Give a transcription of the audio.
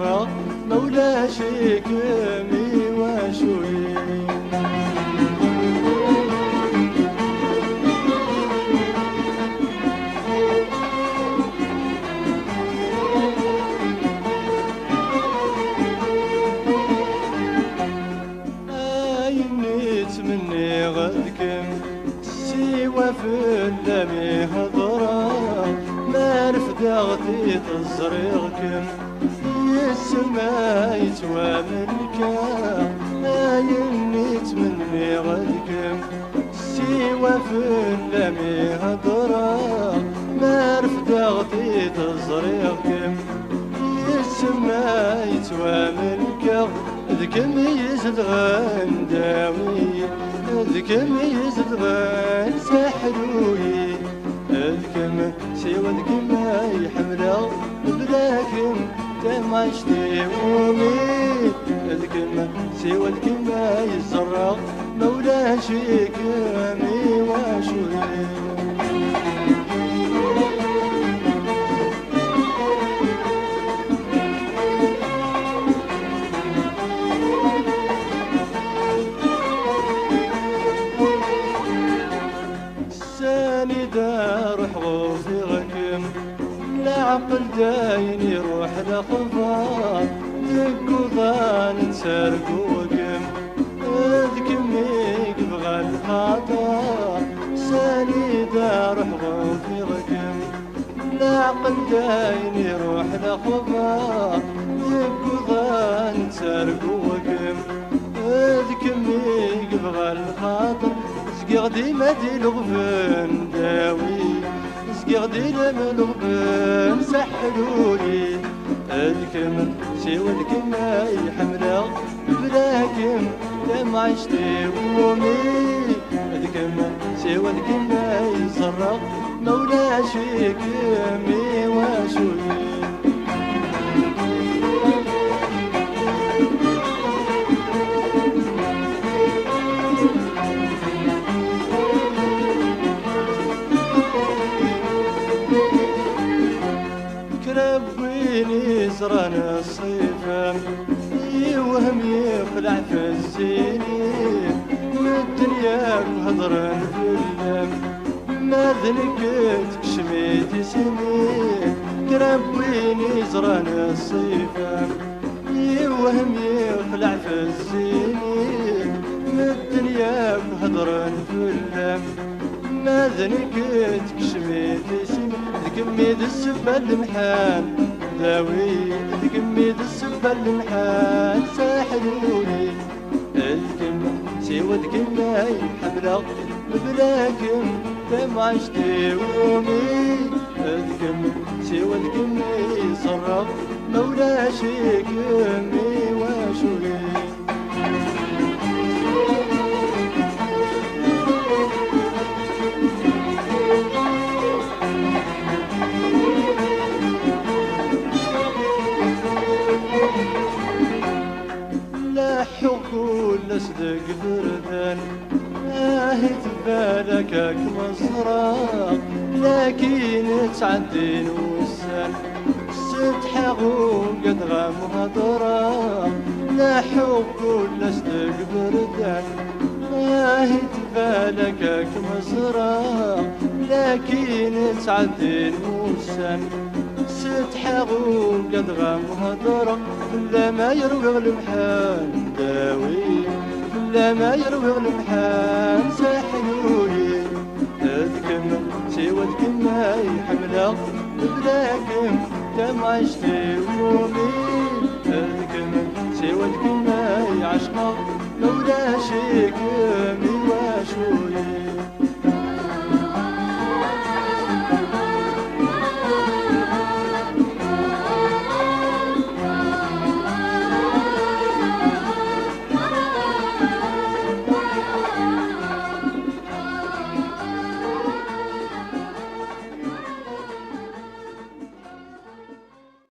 يزرق مولا شيكمي وشوي. مني غدكم سوى في اللمي هضرة ما رفدغتي تزريغكم يسما يتوى منك ينيت مني غدكم سوى في اللمي هضرة ما رفدغتي تزريغكم يسما يتوى منك ذكم يزد غنداوي ذكم يزد غن سحروي ذكم سوى ذكم يحمله بلاكم تماشتي ومي ذكم سوى ذكم يزرق مولا شيكمي وشوي. روح غوفيغكم لا عقل داين يروح لخفار دقوضان تسرقوكم ذكم يقبغى الخاطر سانيدا روح غوفيغكم لا عقل داين يروح لخفار دقوضان تسرقوكم ذكم يقبغى الخاطر زقيغدي مدي الغفن داوي زقيغدي لما الغفن سحلولي الكم سوى الكم يحمله بلاكم لما عشتي ومي الكم سوى الكم يزرق مولا شيكمي وشوي. ربيني زران الصيفة يوهم يخلع في الزينين من الدنيا وهضران في اللم ما ذنكت كشميتي سنين تربيني زران الصيفة يوهم يخلع في الزينين من الدنيا وهضران في اللم ما ذنكت كشميتي سنين ذكمي ذا السبة المحال داوي ذكمي ذا السبة المحال ساحلوني الكم سوى ذكم حمله بلاكم تم عشتي ومي الكم سوى ذكم صرف مولا شيكمي وشوي. حكول لصدق بردان هيت بالك مصرا لكن تعدين وسان ستحغون قد غام هضرا لا حكول لصدق بردان هيت بالك مصرا لكن تعدين وسان ستحغون قد غام هضرا لا ما يروي المحال داوي لا ما يروي المحال ساحلولي اذكم سوى ذكم يحمله بلاكم تم عشتي ومي اذكم سوى ذكم يعشقه مولا شيكمي وشوي.